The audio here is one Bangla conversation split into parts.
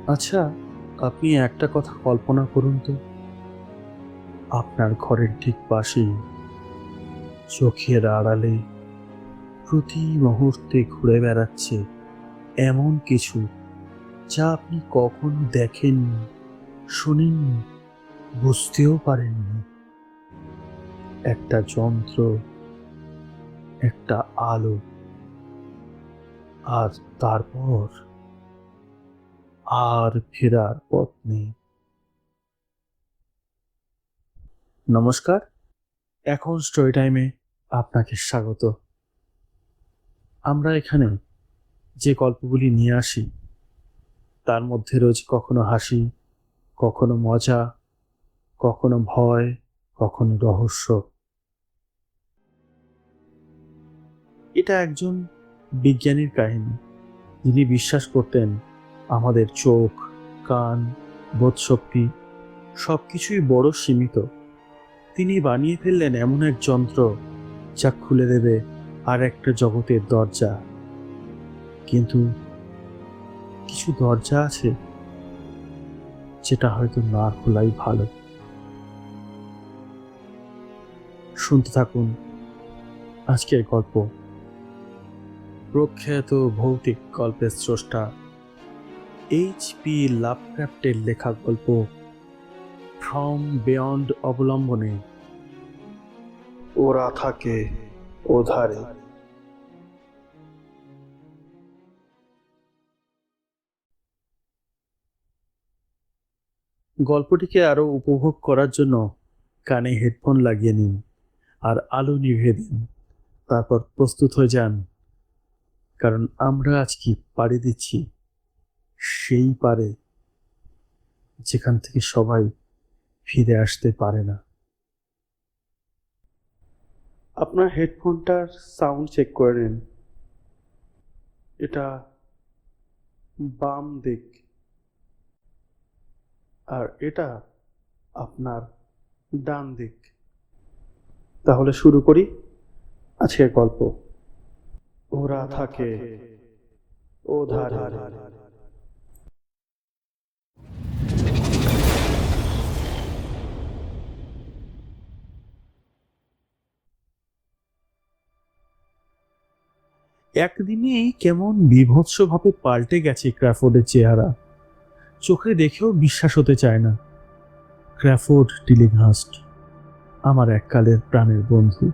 আচ্ছা, আপনি একটা কথা কল্পনা করুন তো, আপনার ঘরের ঠিক পাশেই চোখের আড়ালে প্রতি মুহূর্তে ঘুরে বেড়াচ্ছে এমন কিছু যা আপনি কখনো দেখেননি, শোনেননি, বুঝতেও পারেননি। একটা যন্ত্র, একটা আলো, আর তারপর আর ফেরার পথ নেই। নমস্কার, এখন স্টোরি টাইমে আপনাকে স্বাগত। আমরা এখানে যে গল্পগুলি নিয়ে আসি তার মধ্যে রয়েছে কখনো হাসি, কখনো মজা, কখনো ভয়, কখনো রহস্য। এটা একজন বিজ্ঞানীর কাহিনী, যিনি বিশ্বাস করতেন আমাদের চোখ, কান, বোধশক্তি সবকিছুই বড় সীমিত। তিনি বানিয়ে ফেললেন এমন এক যন্ত্র যা খুলে দেবে আর একটা জগতের দরজা। কিন্তু কিছু দরজা আছে যেটা হয়তো না খোলাই ভালো। শুনতে থাকুন আজকের গল্প। প্রখ্যাত ভৌতিক গল্পের স্রষ্টা H.P. লাভক্রাফটের লেখা গল্প ফ্রম বিয়ন্ড অবলম্বনে ওরা থাকে ওধারে। গল্পটিকে আরো উপভোগ করার জন্য কানে হেডফোন লাগিয়ে নিন আর আলো নিভিয়ে দিন। তারপর প্রস্তুত হয়ে যান, কারণ আমরা আজকে পাড়ি দিচ্ছি সেই পারে যেখান থেকে সবাই ফিরে আসতে পারে না। আপনার হেডফোনটার সাউন্ড চেক করে নিন। এটা বাম দিক, আর এটা আপনার ডান দিক। তাহলে শুরু করি আজকের গল্প। ওরা থাকে ওধারে। একদিনেই কেমন বীভৎসভাবে পাল্টে গেছে ক্র্যাফোর্ডের চেহারা। চোখে দেখেও বিশ্বাস হতে চায় না। ক্র্যাফোর্ড টিলিংহাস্ট, আমার এককালের প্রাণের বন্ধু।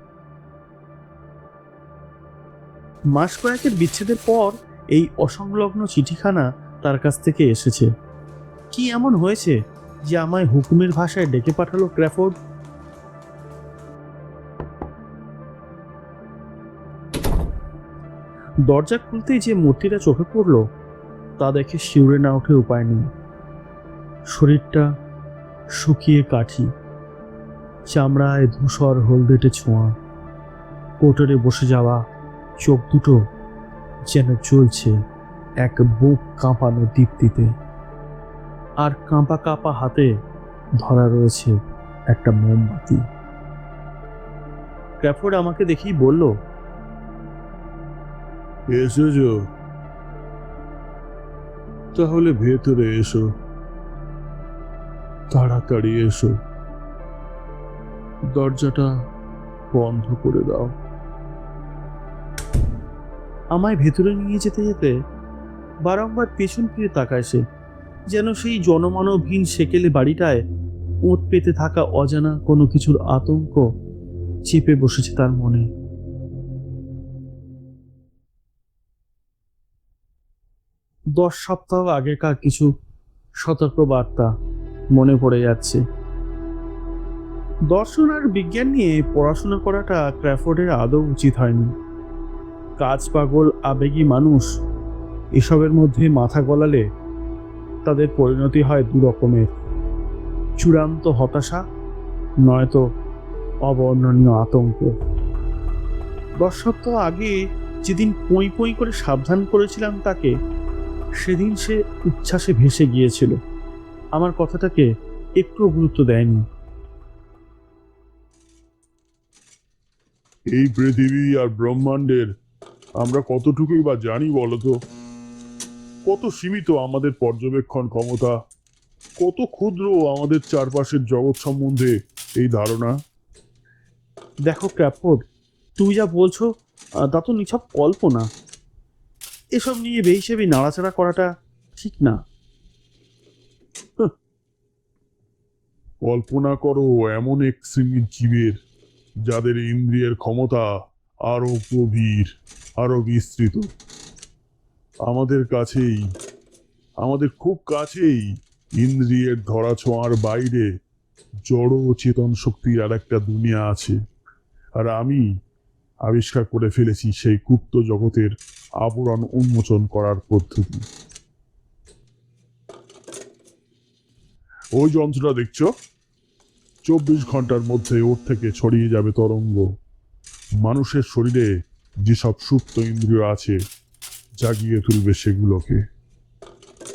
মাস কয়েকের বিচ্ছেদের পর এই অসংলগ্ন চিঠিখানা তার কাছ থেকে এসেছে। কি এমন হয়েছে যে আমায় হুকুমের ভাষায় ডেকে পাঠালো ক্র্যাফোর্ড? দরজা খুলতেই যে মূর্তিটা চোখে পড়ল তা দেখে শিউরে না উঠে উপায় নেই। শরীরটা শুকিয়ে কাঠি, চামড়ায় ধূসর হলদেটে ছোঁয়া, কোটরে বসে যাওয়া চোখ দুটো যেন জ্বলছে এক বুক কাঁপানো দীপ্তিতে। আর কাঁপা কাঁপা হাতে ধরা রয়েছে একটা মোমবাতি। ক্র্যাফোর্ড আমাকে দেখেই বলল, এসেছো? তাহলে ভেতরে এসো, তাড়াতাড়ি এসো, দরজাটা বন্ধ করে দাও। আমায় ভেতরে নিয়ে যেতে যেতে বারংবার পেছন ফিরে তাকায় সে, যেন সেই জনমানবহীন সেকেলে বাড়িটায় ওঁত পেতে থাকা অজানা কোনো কিছুর আতঙ্ক চেপে বসেছে তার মনে। 10 সপ্তাহ আগেকার কিছু সতর্ক বার্তা মনে পড়ে যাচ্ছে। দর্শন আর বিজ্ঞান নিয়ে পড়াশোনা করাটা ক্র্যাফোর্ডের আদৌ উচিত হয়নি। কাজ পাগল আবেগী মানুষ এসবের মধ্যে মাথা গলালে তাদের পরিণতি হয় দু রকমের: চূড়ান্ত হতাশা, নয়তো অবর্ণনীয় আতঙ্ক। 10 সপ্তাহ আগে যেদিন পঁই পঁই করে সাবধান করেছিলাম তাকে, সেদিন সে উচ্ছ্বাসে ভেসে গিয়েছিল, আমার কথাটাকে একটুও গুরুত্ব দেয়নি। এই পৃথিবী আর ব্রহ্মাণ্ডের আমরা কতটুকুই বা জানি বলতো? কত সীমিত আমাদের পর্যবেক্ষণ ক্ষমতা, কত ক্ষুদ্র আমাদের চারপাশের জগৎ সম্বন্ধে এই ধারণা। দেখো ক্র্যাফোর্ড, তুমি যা বলছো তা তো নিছক কল্পনা। এসব নিয়ে বেহিসেবি নাড়াচাড়া করাটা ঠিক না। কল্পনা করো এমন এক শ্রেণীর জীবের যাদের ইন্দ্রিয়ের ক্ষমতা আরো গভীর, আরো বিস্তৃত। আমাদের কাছেই, আমাদের খুব কাছেই, ইন্দ্রিয়ের ধরাছোঁয়ার বাইরে জড় চেতন শক্তির আর একটা দুনিয়া আছে। আর আমি আবিষ্কার করে ফেলেছি সেই গুপ্ত জগতের আবরণ উন্মোচন করার পদ্ধতি। ওই যন্ত্রটা দেখছো, 24 ঘন্টার মধ্যে ওর থেকে ছড়িয়ে যাবে তরঙ্গ। মানুষের শরীরে যেসব সুপ্ত ইন্দ্রিয় আছে জাগিয়ে তুলবে সেগুলোকে।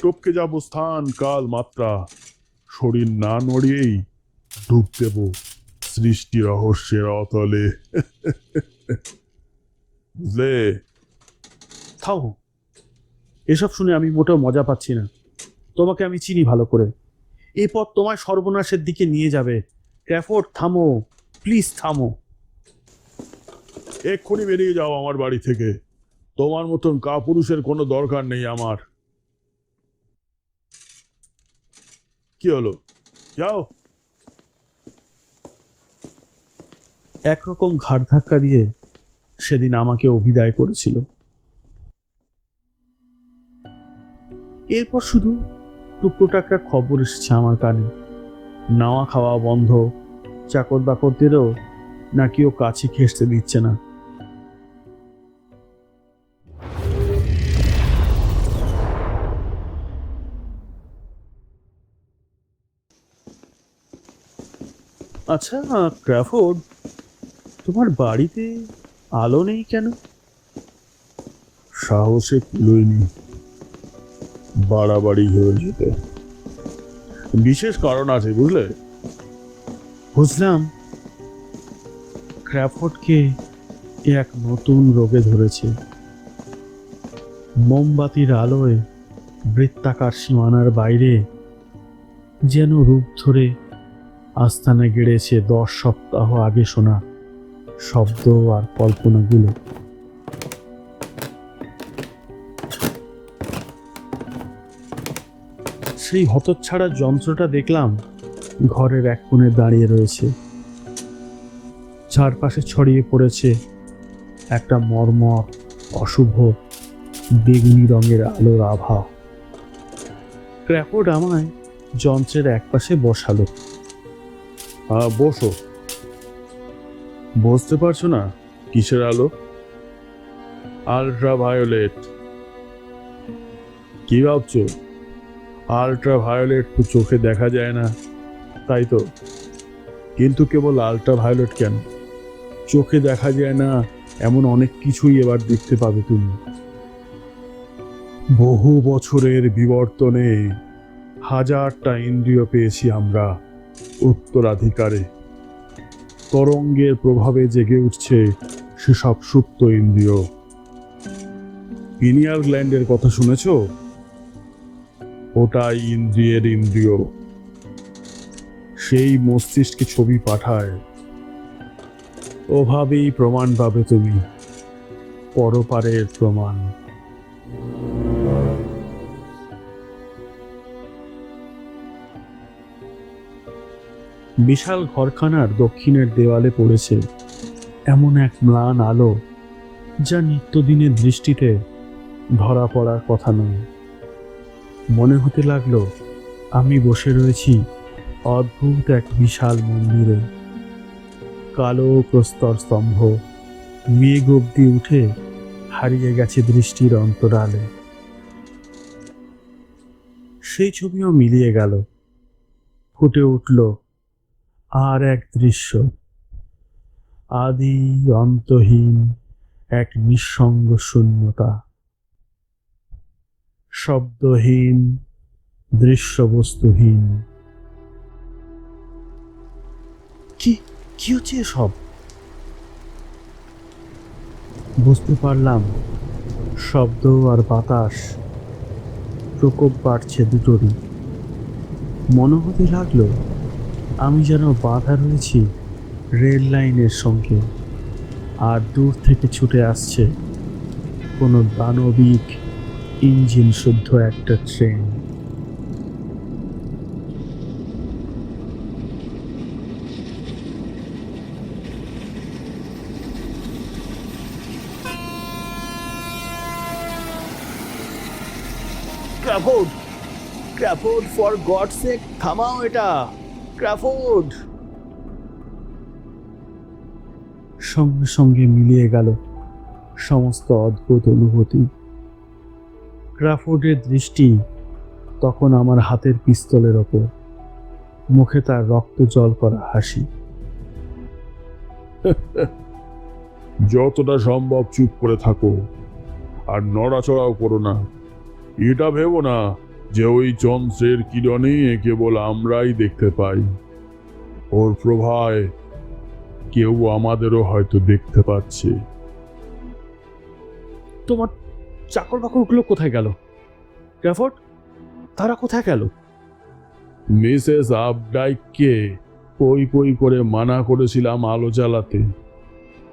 টপকে যাব স্থান কাল মাত্রা, শরীর না নড়িয়েই ডুব দেব সৃষ্টি রহস্যের অতলে। বুঝলে? থাও, এসব শুনে আমি মোটেও মজা পাচ্ছি না। তোমাকে আমি চিনি ভালো করে। এই পথ তোমায় সর্বনাশের দিকে নিয়ে যাবে। ক্র্যাফোর্ড, থামো, প্লিজ থামো। এক্ষুনি বেরিয়ে যাও আমার বাড়ি থেকে। তোমার মতন কাপুরুষের কোনো দরকার নেই আমার। কি হলো? যাও। একরকম ঘাড় ধাক্কা দিয়ে সেদিন আমাকে অভিদায় করেছিল। এরপর শুধু টুকরো টাকরা খবর এসেছে আমার কানে। নাওয়া খাওয়া বন্ধ, চাকর বাকরদেরও নাকি ও কাছে ঘেঁষতে দিচ্ছে না। আচ্ছা ক্র্যাফোর্ড, তোমার বাড়িতে আলো নেই কেন? সাহসে কুলোয়নি, বাড়াবাড়ি হয়ে যেতে। বিশেষ কারণ আছে বুঝলে। বুঝলাম। ক্র্যাফোর্ডকে এক নতুন রোগে ধরেছে। মোমবাতির আলোয় বৃত্তাকার সীমানার বাইরে যেন রূপ ধরে আস্তানা গেড়েছে 10 সপ্তাহ আগে শোনা শব্দ আর কল্পনাগুলো। সেই হতচ্ছাড়া যন্ত্রটা দেখলাম ঘরের এক কোণে দাঁড়িয়ে রয়েছে। চারপাশে ছড়িয়ে পড়েছে একটা মর্মর, অশুভ, বেগুনি রঙের আলোর আভা। ক্র্যাফোর্ড আমায় যন্ত্রের একপাশে বসালো। বসো। বুঝতে পারছো না কিসের আলো? Ultra violet. কি ভাবছো? আল্ট্রা ভায়োলেট তো চোখে দেখা যায় না, তাই তো? কিন্তু কেবল আল্ট্রা ভায়োলেট কেন, চোখে দেখা যায় না এমন অনেক কিছুই এবার দেখতে পাবে তুমি। বহু বছরের বিবর্তনে হাজারটা ইন্দ্রিয় পেয়েছি আমরা উত্তরাধিকারে। তরঙ্গের প্রভাবে জেগে উঠছে সেসব সুপ্ত ইন্দ্রিয়। পিনিয়াল গ্ল্যান্ডের কথা শুনেছ? ওটাই ইন্দ্রিয়ের ইন্দ্রিয়। সেই মস্তিষ্কে ছবি পাঠায়। ওভাবেই প্রমাণ পাবে তুমি, পরপারের প্রমাণ। বিশাল ঘরখানার দক্ষিণের দেওয়ালে পড়েছে এমন এক ম্লান আলো যা নিত্যদিনের দৃষ্টিতে ধরা পড়ার কথা নয়। মনে হতে লাগলো আমি বসে রয়েছি অদ্ভুত এক বিশাল মন্দিরে। কালো প্রস্তর স্তম্ভ মেঘ অব্দি উঠে হারিয়ে গেছে দৃষ্টির অন্তরালে। সেই ছবিও মিলিয়ে গেল। ফুটে উঠল আর এক দৃশ্য, আদি অন্তহীন এক নিঃসঙ্গ শূন্যতা, শব্দহীন, দৃশ্যবস্তুহীন। কি কি হচ্ছে এসব? বুঝতে পারলাম শব্দ আর বাতাস প্রকোপ বাড়ছে দুটোরই। মনে হতে লাগলো আমি যেন বাধা রয়েছি রেল লাইনের সঙ্গে, আর দূর থেকে ছুটে আসছে কোনো দানবিক ইঞ্জিন শুদ্ধ একটা train. Crawford, Crawford, for God sake থামাও এটা, ক্র্যাফোর্ড! সঙ্গে সঙ্গে মিলিয়ে গেল সমস্ত অদ্ভুত অনুভূতি। ক্র্যাফোর্ডের দৃষ্টি তখন আমার হাতের পিস্তলের ওপর, মুখে তার রক্ত জল করা হাসি। যতটা সম্ভব চুপ করে থাকো, আর নড়াচড়াও করো না। এটা ভেবো না যে ওই যন্ত্রের কিরণে কেবল আমরাই দেখতে পাই। ওর প্রভায় কেউ আমাদেরও হয়তো দেখতে পাচ্ছে। তোমার চাকর বাকরগুলো কোথায় গেল ক্র্যাফোর্ড? তারা কোথায় গেল? মিসেস আপডাইককে পই পই করে মানা করেছিলাম আলো জ্বালাতে,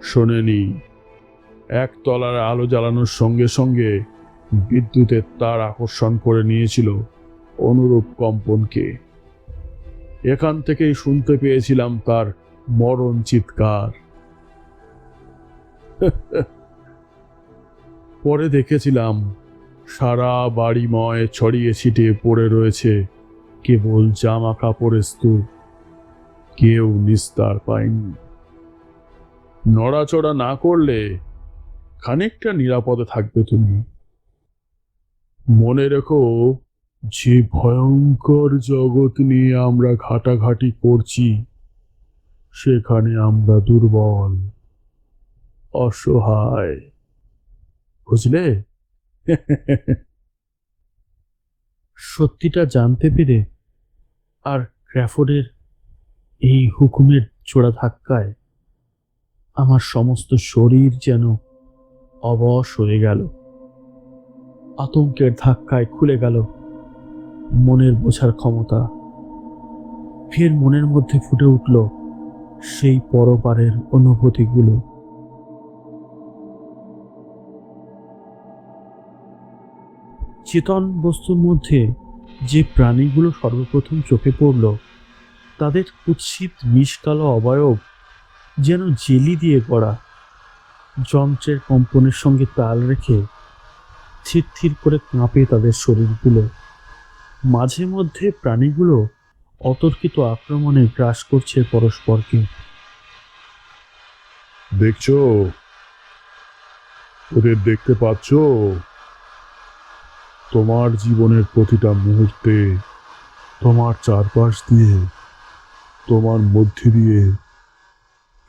শোনেনি। একতলার আলো জ্বালানোর সঙ্গে সঙ্গে বিদ্যুতের তার আকর্ষণ করে নিয়েছিল অনুরূপ কম্পনকে। এখান থেকেই শুনতে পেয়েছিলাম তার মরণ চিৎকার। পরে দেখেছিলাম সারা বাড়িময় ছড়িয়ে ছিটিয়ে পড়ে রয়েছে কেবল জামা কাপড়ের স্তূপ, কেউ নিস্তার পায়নি। নড়াচড়া না করলে খানিকটা নিরাপদে থাকবে তুমি। মনে রেখো, যে ভয়ঙ্কর জগৎ নিয়ে আমরা ঘাটাঘাটি করছি, সেখানে আমরা দুর্বল, অসহায়, বুঝলে? সত্যিটা জানতে পেরে আর ক্র্যাফোর্ডের এই হুকুমের জোড়া ধাক্কায় আমার সমস্ত শরীর যেন অবশ হয়ে গেল। আতঙ্কের ধাক্কায় খুলে গেল মনের বোঝার ক্ষমতা। ফের মনের মধ্যে ফুটে উঠল সেই পরপারের অনুভূতিগুলো। চেতন বস্তুর মধ্যে যে প্রাণীগুলো সর্বপ্রথম চোখে পড়ল, তাদের কুৎসিত বিষকালো অবয়ব যেন জেলি দিয়ে গড়া। যন্ত্রের কম্পনের সঙ্গে তাল রেখে থির থির করে কাঁপে তাদের শরীরগুলো। মাঝে মধ্যে প্রাণীগুলো অতর্কিত আক্রমণে গ্রাস করছে পরস্পরকে। দেখছো? ওদের দেখতে পাচ্ছ? তোমার জীবনের প্রতিটা মুহূর্তে তোমার চারপাশ দিয়ে, তোমার মধ্যে দিয়ে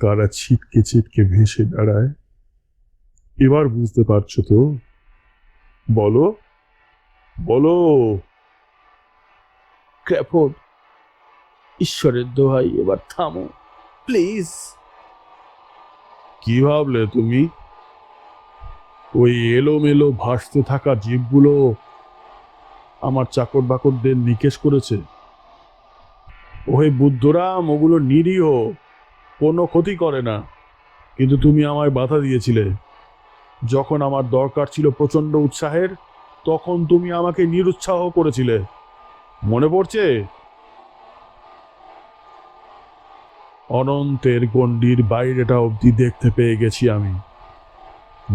তারা ছিটকে ছিটকে ভেসে বেড়ায়। এবার বুঝতে পারছো তো? বলো, বলো। ক্র্যাফোর্ড, ঈশ্বরের দোহাই, এবার থামো প্লিজ। কি ভাবলে তুমি ওই এলোমেলো ভাসতে থাকা জীবগুলো আমার চাকর বাকরদের নিকেশ করেছে? ওই বুদ্ধরাম, ওগুলো নিরীহ, কোনো ক্ষতি করে না। কিন্তু তুমি আমায় বাধা দিয়েছিলে। যখন আমার দরকার ছিল প্রচন্ড উৎসাহের, তখন তুমি আমাকে নিরুৎসাহ করেছিলে। মনে পড়ছে? অনন্তের গণ্ডির বাইরেটা অবধি দেখতে পেয়ে গেছি আমি।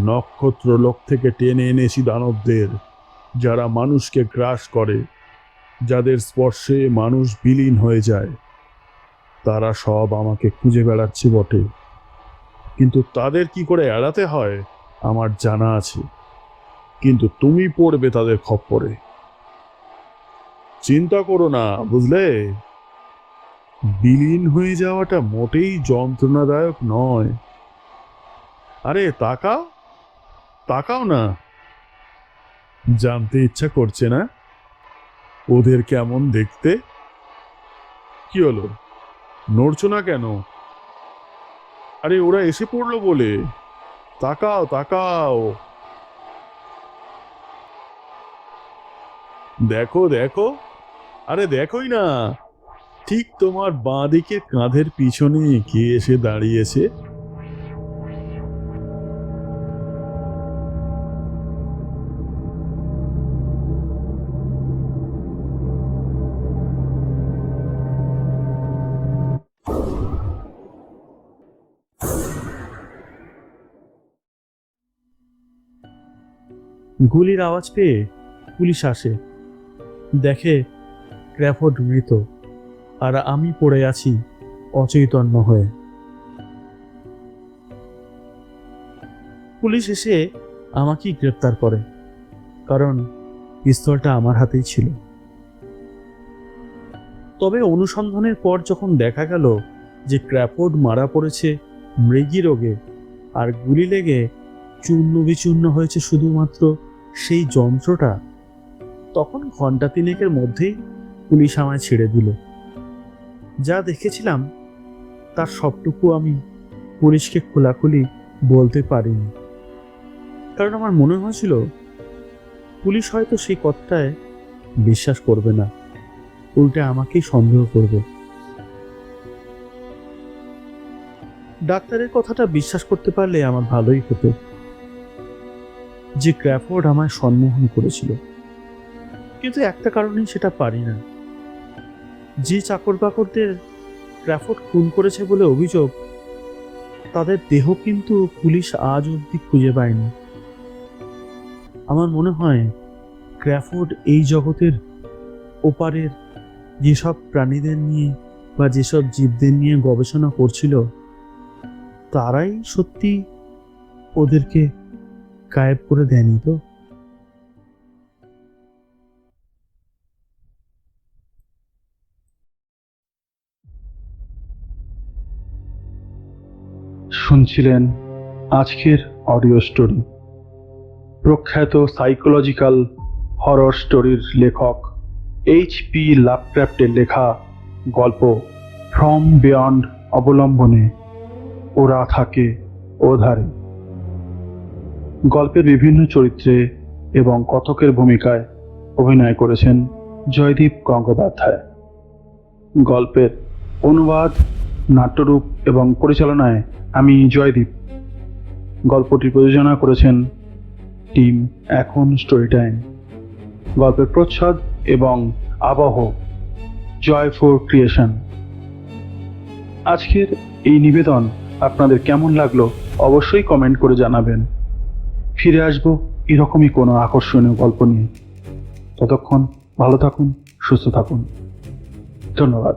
নক্ষত্র লোক থেকে টেনে এনেছি দানবদের, যারা মানুষকে গ্রাস করে, যাদের স্পর্শে মানুষ বিলীন হয়ে যায়। তারা সব আমাকে খুঁজে বেড়াচ্ছে বটে, কিন্তু তাদের কি করে এড়াতে হয় আমার জানা আছে। কিন্তু তুমি পড়বে তাদের খপ্পরে। চিন্তা করো না, বুঝলে? বিলীন হয়ে যাওয়াটা মোটেই যন্ত্রণাদায়ক নয়। আরে তাকাও, তাকাও না। জানতে ইচ্ছা করছে না ওদের কেমন দেখতে? কি হলো, নড়ছো না কেন? আরে ওরা এসে পড়লো বলে। তাকাও, তাকাও। দেখো দেখো, আরে দেখোই না, ঠিক তোমার বাঁ দিকে কাঁধের পিছনে কে এসে দাঁড়িয়েছে। গুলির আওয়াজ পেয়ে পুলিশ আসে, দেখে ক্র্যাফোর্ড মৃত আর আমি পড়ে আছি অচৈতন্য হয়ে। পুলিশ এসে আমাকেই গ্রেপ্তার করে, কারণ পিস্তলটা আমার হাতেই ছিল। তবে অনুসন্ধানের পর যখন দেখা গেল যে ক্র্যাফোর্ড মারা পড়েছে মৃগী রোগে আর গুলি লেগে চূর্ণ বিচূর্ণ হয়েছে শুধুমাত্র সেই যন্ত্রটা, তখন ঘন্টা তিনেকের মধ্যেই পুলিশ আমায় ছেড়ে দিল। যা দেখেছিলাম তার সবটুকু আমি পুলিশকে খোলাখুলি বলতে পারিনি, কারণ আমার মনে হয়েছিল পুলিশ হয়তো সেই কথাটায় বিশ্বাস করবে না, উল্টে আমাকেই সন্দেহ করবে। ডাক্তারের কথাটা বিশ্বাস করতে পারলে আমার ভালোই হতো, যে ক্র্যাফোর্ড আমায় সম্মোহন করেছিল। কিন্তু একটা কারণেই সেটা পারি না। যে চাকর বাকরদের ক্র্যাফোর্ড খুন করেছে বলে অভিযোগ, তাদের দেহ কিন্তু পুলিশ আজ অবধি খুঁজে পায়নি। আমার মনে হয় ক্র্যাফোর্ড এই জগতের ওপারের যেসব প্রাণীদের নিয়ে বা যেসব জীবদের নিয়ে গবেষণা করছিল, তারাই সত্যি ওদেরকে গায়েব করে দেয়নি তো। শুনছিলেন আজকের অডিও স্টোরি। প্রখ্যাত সাইকোলজিক্যাল হরর স্টোরির লেখক H.P. লাভক্রাফটের লেখা গল্প ফ্রম বিয়ন্ড অবলম্বনে ওরা থাকে ওধারে। গল্পের বিভিন্ন চরিত্রে এবং কথকের ভূমিকায় অভিনয় করেছেন জয়দীপ গঙ্গোপাধ্যায়। গল্পের অনুবাদ, নাট্যরূপ এবং পরিচালনায় আমি জয়দীপ। গল্পটি প্রযোজনা করেছেন টিম এখন স্টোরি টাইম। গল্পের প্রচ্ছদ এবং আবহ জয়ফোর ক্রিয়েশন। আজকের এই নিবেদন আপনাদের কেমন লাগলো অবশ্যই কমেন্ট করে জানাবেন। ফিরে আসবো এরকমই কোনো আকর্ষণীয় গল্প নিয়ে। ততক্ষণ ভালো থাকুন, সুস্থ থাকুন। ধন্যবাদ।